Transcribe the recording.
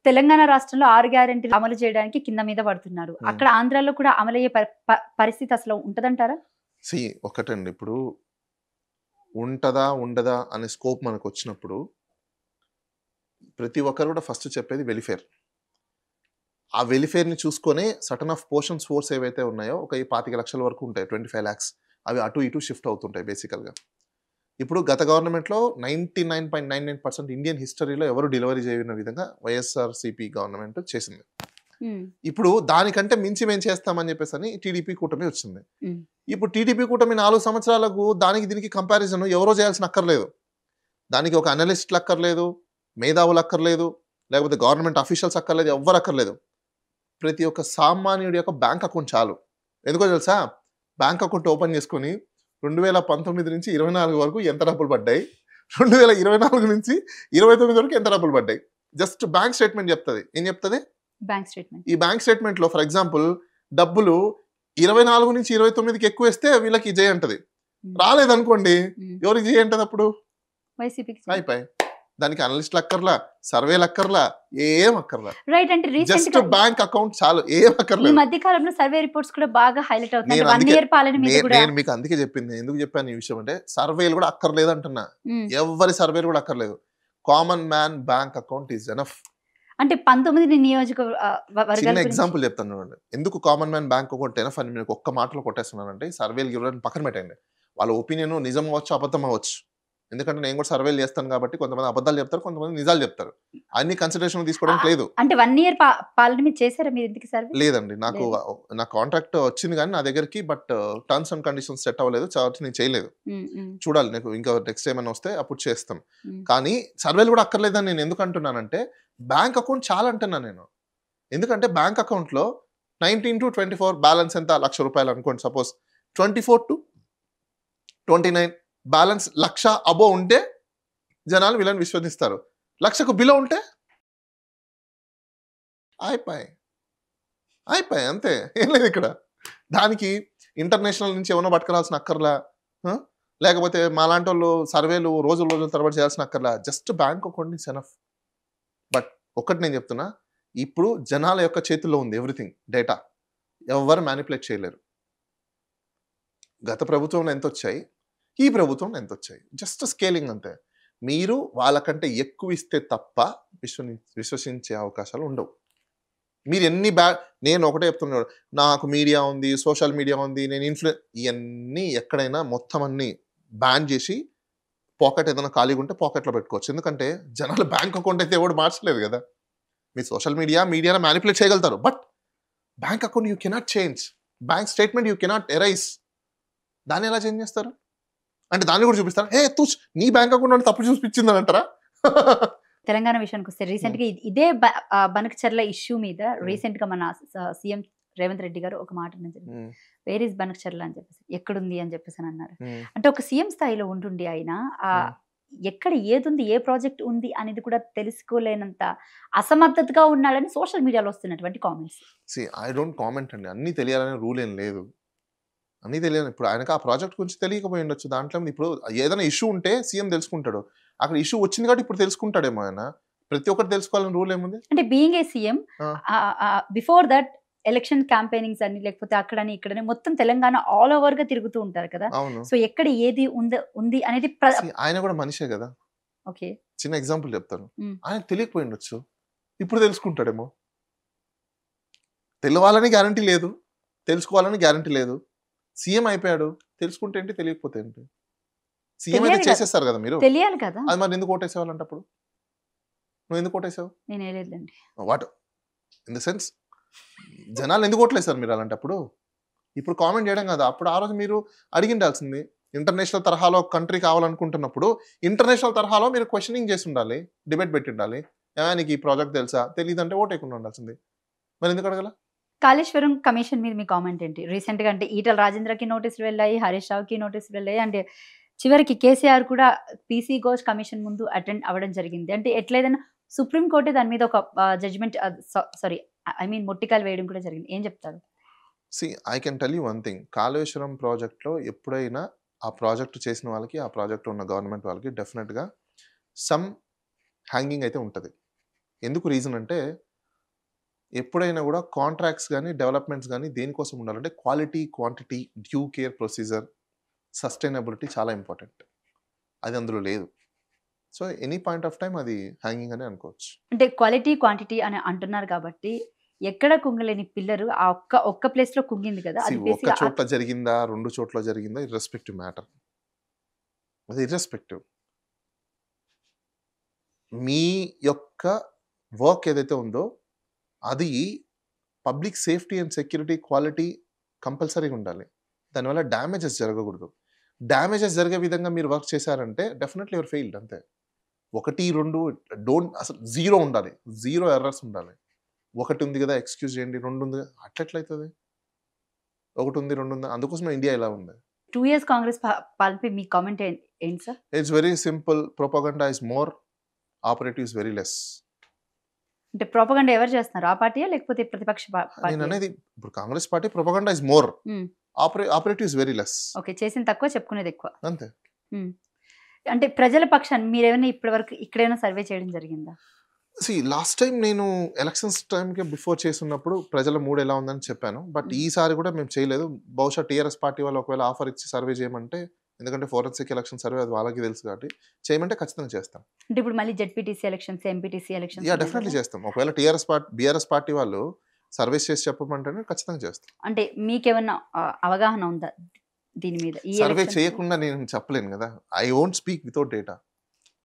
తెలంగాణ రాష్ట్రంలో 6 గ్యారెంటీలు అమలు చేయడానికి కింద మీద పడుతున్నారు. అక్కడ ఆంధ్రాలో కూడా అమలయ్యే పరిస్థితి అసలు ఉంటదంటారా? ఒకటండి, ఇప్పుడు ఉంటదా ఉండదా అనే స్కోప్ మనకు వచ్చినప్పుడు ప్రతి ఒక్కరు కూడా ఫస్ట్ చెప్పేది వెలిఫేర్. ఆ వెలిఫేర్ని చూసుకొని సటన్ ఆఫ్ పోర్షన్స్ ఫోర్స్ ఏవైతే ఉన్నాయో ఒక 25 లక్షల వరకు ఉంటాయి, 25 lakhs అవి అటు ఇటు షిఫ్ట్ అవుతుంటాయి బేసికల్గా. ఇప్పుడు గత గవర్నమెంట్లో 99.99% ఇండియన్ హిస్టరీలో ఎవరు డెలివరీ చేయని విధంగా వైఎస్ఆర్సీపీ గవర్నమెంట్ చేసింది. ఇప్పుడు దానికంటే మించి మేము చేస్తామని చెప్పేసి అని టీడీపీ కూటమి వచ్చింది. ఇప్పుడు టీడీపీ కూటమి 4 సంవత్సరాలకు దానికి దీనికి కంపారిజన్ ఎవరో చేయాల్సిన అక్కర్లేదు. దానికి ఒక అనలిస్ట్లు అక్కర్లేదు, మేధావులు అక్కర్లేదు, లేకపోతే గవర్నమెంట్ అఫీషియల్స్ అక్కర్లేదు, ఎవ్వరు అక్కర్లేదు. ప్రతి ఒక్క సామాన్యుడి యొక్క బ్యాంక్ అకౌంట్ చాలు. ఎందుకో తెలుసా? బ్యాంక్ అకౌంట్ ఓపెన్ చేసుకుని 2019 నుంచి 24 వరకు ఎంత డబ్బులు పడ్డాయి, 2024 నుంచి 29 వరకు ఎంత డబ్బులు పడ్డాయి, జస్ట్ బ్యాంక్ స్టేట్మెంట్ చెప్తుంది. ఏం చెప్తుంది? Bank statement. ఈ బ్యాంక్ స్టేట్మెంట్ లో ఫర్ ఎగ్జాంపుల్ డబ్బులు 24 నుంచి 29కి ఎక్కువ వేస్తే వీళ్ళకి జై అంటది, రాలేదనుకోండి ఎవరికి జై అంటది? అప్పుడు అయిపోయి. దానికి అనలిస్ట్లు అక్కర్లా, సర్వేలు అక్కర్లా, ఏం అక్కర్లా. రైట్. అంటే జస్ట్ బ్యాంక్ అకౌంట్ చాలు, ఏం అక్కర్లేదు. ఈ మధ్య కాలంలో సర్వే రిపోర్ట్స్ కూడా బాగా హైలైట్ అవుతున్నాయి. 1 ఇయర్ పాలన మీద కూడా నేను మీకు అందుకే చెప్పింది. ఎందుకు చెప్పాను ఈ విషయం అంటే, సర్వేలు కూడా అక్కర్లేదు అంటున్నా. ఎవరి సర్వేలు కూడా అక్కర్లేదు. Common man bank account is enough. అంటే 19 నియోజకవర్గాల చిన్న ఎగ్జాంపుల్ చెప్తాను చూడండి. ఎందుకు common man bank account enough అని మీకు ఒక్క మాటలో కొట్టేస్తున్నానంటే, సర్వేలు గివ్వడానికి పక్కన పెట్టండి. వాళ్ళ ఒపీనియన్ నిజం అవ్వచ్చు, అబద్ధం అవ్వచ్చు. ఎందుకంటే నేను కూడా సర్వేలు చేస్తాను కాబట్టి కొంతమంది అబద్ధాలు చెప్తారు, కొంతమంది నిజాలు చెప్తారు. అన్ని కన్సిడరేషన్ తీసుకోవడానికి లేదు. అంటే 1 ఇయర్ పాలన మీద చేశారా మీరు ఇంతకి సర్వే? లేదండి, నా కాంట్రాక్ట్ వచ్చింది కానీ నా దగ్గరికి, but terms and conditions set అవ్వలేదు, కాబట్టి నేను చేయలేదు. చూడాలి, నాకు ఇంకా నెక్స్ట్ ఏమైనా వస్తే అప్పుడు చేస్తాం. కానీ సర్వేలు కూడా అక్కర్లేదని నేను ఎందుకు అంటున్నానంటే, బ్యాంక్ అకౌంట్ చాలా అంటున్నా నేను. ఎందుకంటే బ్యాంక్ అకౌంట్లో 19 to 24 బ్యాలెన్స్ ఎంత, ₹1,00,000 అనుకోండి సపోజ్. 24 to 29 బ్యాలెన్స్ 1,00,000 అబో ఉంటే జనాలు వీళ్ళని విశ్వసిస్తారు. 1,00,000కు బిలో ఉంటే అయిపోయి అంతే, ఏం లేదు ఇక్కడ. దానికి ఇంటర్నేషనల్ నుంచి ఏమైనా పట్టుకురాల్సిన అక్కర్లా, లేకపోతే మాలాంటి వాళ్ళు సర్వేలు రోజుల తరబడి చేయాల్సిన అక్కర్లా. Just bank account is enough. But ఒకటి నేను చెప్తున్నా, ఇప్పుడు జనాల యొక్క చేతుల్లో ఉంది ఎవ్రీథింగ్, డేటా. ఎవరు మ్యానిపులేట్ చేయలేరు. గత ప్రభుత్వంలో ఎంత వచ్చాయి, ఈ ప్రభుత్వంలో ఎంత వచ్చాయి, జస్ట్ స్కేలింగ్ అంతే. మీరు వాళ్ళకంటే ఎక్కువ ఇస్తే తప్ప విశ్వసించే అవకాశాలు ఉండవు. మీరు ఎన్ని నేను ఒకటే చెప్తున్నాను, నాకు మీడియా ఉంది, సోషల్ మీడియా ఉంది, నేను ఇవన్నీ ఎక్కడైనా మొత్తం అన్ని బ్యాన్ చేసి పాకెట్ ఏదైనా ఖాళీగా ఉంటే పాకెట్లో పెట్టుకోవచ్చు. ఎందుకంటే జనాలు బ్యాంక్ అకౌంట్ అయితే ఎవడు మార్చలేదు కదా. మీ సోషల్ మీడియాలో మ్యానిపులేట్ చేయగలుగుతారు, but bank account you cannot change. Bank statement you cannot arise. దాన్ని ఎలా చేంజ్ చేస్తారు అంటే దాన్ని కూడా చూపిస్తారు. నీ బ్యాంక్ అకౌంట్ తప్పు చూపించిందని అంటారా? తెలంగాణ విషయానికి వస్తే రీసెంట్ గా ఇదే బనకచర్ల ఇష్యూ మీద రీసెంట్ గా మన సీఎం రేవంత్ రెడ్డి గారు ఒక మాట అన్నది, వేర్ ఇస్ బనకచర్ల అని చెప్పేసి, ఎక్కడుంది అని చెప్పేసి అన్నారు. అంటే ఒక సీఎం స్థాయిలో ఉంటుండి ఆయన ఎక్కడ ఏదుంది, ఏ ప్రాజెక్ట్ ఉంది అనేది కూడా తెలుసుకోలేనంత అసమర్థతగా ఉన్నాడని సోషల్ మీడియాలో వస్తున్నటువంటి కామెంట్స్. ఐ డోంట్ కామెంట్ అండి. అన్ని తెలియాలనే రూల్ ఏం లేదు, అన్నీ తెలియదు. ఇప్పుడు ఆయనకు ఆ ప్రాజెక్ట్ గురించి తెలియకపోయి ఉండొచ్చు. దాంట్లో ఇప్పుడు ఏదైనా ఇష్యూ ఉంటే సీఎం తెలుసుకుంటాడు. అక్కడ ఇష్యూ వచ్చింది కాబట్టి ఇప్పుడు తెలుసుకుంటాడేమో ఆయన. ప్రతి ఒక్కటి తెలుసుకోవాలని రూల్ ఏముంది? అంటే being a CM, before that election campaignings అని లేకపోతే అక్కడని ఇక్కడని మొత్తం తెలంగాణ ఆల్ ఓవర్ గా తిరుగుతూ ఉంటారు కదా. సో ఎక్కడ ఏది ఉంది అనేది ఆయన కూడా మనిషే కదా. ఓకే, చిన్న ఎగ్జాంపుల్ చెప్తాను. ఆయన తెలియకపోయి ఉండొచ్చు, ఇప్పుడు తెలుసుకుంటాడేమో. తెలియాలని గ్యారంటీ లేదు, తెలుసుకోవాలని గ్యారంటీ లేదు. సీఎం అయిపోయాడు, తెలుసుకుంటే ఏంటి, తెలియకపోతే ఏంటి? సీఎం అయితే చేసేస్తారు కదా మీరు, తెలియాలి కదా. అది మరి ఎందుకు ఓటేసేవాళ్ళంటే అప్పుడు నువ్వు ఎందుకు ఓటేసావు? నేనేలేదండి. వాట్ ఇన్ ద సెన్స్ జనాలు ఎందుకు ఓట్లేసారు మీరు అలాంటప్పుడు? ఇప్పుడు కామెంట్ చేయడం కదా. అప్పుడు ఆ రోజు మీరు అడిగిండాల్సింది. ఇంటర్నేషనల్ తరహాలో కంట్రీ కావాలనుకుంటున్నప్పుడు ఇంటర్నేషనల్ తరహాలో మీరు క్వశ్చనింగ్ చేసి ఉండాలి, డిబేట్ పెట్టి ఉండాలి. నీకు ఈ ప్రాజెక్ట్ తెలుసా, తెలియదంటే ఓటేయకుండా ఉండాల్సింది. మరి ఎందుకు అడగల? కాళేశ్వరం కమిషన్ మీద మీ కామెంట్ ఏంటి? రీసెంట్ గా అంటే ఈటల రాజేంద్రకి నోటీసులు వెళ్ళాయి, హరీష్ రావుకి నోటీసులు వెళ్ళాయి, అంటే చివరికి కేసీఆర్ కూడా పీసీ ఘోష్ కమిషన్ ముందు అటెండ్ అవ్వడం జరిగింది. అంటే ఎట్లేదన్నా సుప్రీంకోర్టే దాని మీద ఒక జడ్జిమెంట్, మొట్టికాయలు వేయడం కూడా జరిగింది. ఏం చెప్తారు? I can tell you one thing. Kaleshwaram ప్రాజెక్ట్లో ఎప్పుడైనా ఆ ప్రాజెక్టు చేసిన వాళ్ళకి, ఆ ప్రాజెక్టు ఉన్న గవర్నమెంట్ వాళ్ళకి డెఫినెట్గా సమ్ హ్యాంగింగ్ అయితే ఉంటుంది. ఎందుకు రీజన్ అంటే ఎప్పుడైనా కూడా కాంట్రాక్ట్స్ కానీ డెవలప్మెంట్స్ కానీ దేనికోసం ఉండాలంటే quality, quantity, due care procedure, sustainability చాలా ఇంపార్టెంట్. అది అందులో లేదు. So any point of time అది హ్యాంగింగ్ అని అనుకోవచ్చు. అంటే క్వాలిటీ క్వాంటిటీ అని అంటున్నారు కాబట్టి ఎక్కడ కుంగలేని పిల్లరు ఆ ఒక్క ప్లేస్ లో కుంగింది కదా, అది ఒక్క బేసిక్ చోట్ల జరిగిందా, 2 చోట్ల జరిగిందా, ఇర్రెస్పెక్టివ్ మ్యాటర్. అది ఇర్రెస్పెక్టివ్. మీ యొక్క వర్క్ ఏదైతే ఉందో అది public safety and security, quality కంపల్సరీగా ఉండాలి. దానివల్ల డ్యామేజెస్ జరగకూడదు. డ్యామేజెస్ జరిగే విధంగా మీరు వర్క్ చేశారంటే డెఫినెట్లీ యువర్ ఫెయిల్డ్ అంతే. 1, 2 అసలు 0 ఉండాలి. 0 ఎర్రర్స్ ఉండాలి. 1 ఉంది కదా ఎక్స్‌క్యూజ్ చేయండి. 2 ఉంది కదా అట్లెట్లయితది? 1 ఉంది, 2 ఉంది. అందుకోసమే ఇండియా ఇలా ఉంది. 2 years కాంగ్రెస్ పాలనపై మీ కామెంట్ ఏంటి sir? It's very simple. Propaganda is more, operative is very less. అంటే ప్రొపగండా ఎవరు చేస్తున్నారు, ఆ పార్టీయా లేకపోతే ప్రతిపక్ష నేను పార్టీ? అనేది ఇప్పుడు Congress party propaganda is more, operative is very less. Okay, చేసింది తక్కువ చెప్పుకునేది ఎక్కువ. అంతే. అంటే ప్రజల పక్షాన్ని మీరేమైనా ఇప్పటి వరకు ఇక్కడైనా సర్వే చేయడం జరిగిందా? లాస్ట్ టైం నేను ఎలక్షన్స్ టైంకి బిఫోర్ చేస్తున్నప్పుడు ప్రజల మూడ్ ఎలా ఉందని చెప్పాను. బట్ ఈసారి కూడా మేము చేయలేదు. బహుశా టీఆర్ఎస్ పార్టీ వాళ్ళు ఒకవేళ ఆఫర్ ఇచ్చి సర్వే చేయమంటే, ఎందుకంటే ఫోరెన్సిక్ ఎలక్షన్ సర్వే అది వాళ్ళకి తెలుసు కాబట్టి చేయమంటే ఖచ్చితంగా చేస్తాం. అంటే ఇప్పుడు మళ్ళీ ZPTC elections, MPTC elections definitely చేస్తాం. ఒకవేళ బీఆర్ఎస్ పార్టీ వాళ్ళు సర్వేస్ చేసి చెప్పమంటేనే ఖచ్చితంగా చేస్తాం. అంటే మీకేమన్నా అవగాహన ఉందా దీని మీద? ఈ సర్వే ఎలక్షన్స్ చేయకుండా నేను చెప్పలేను కదా. I won't speak without data.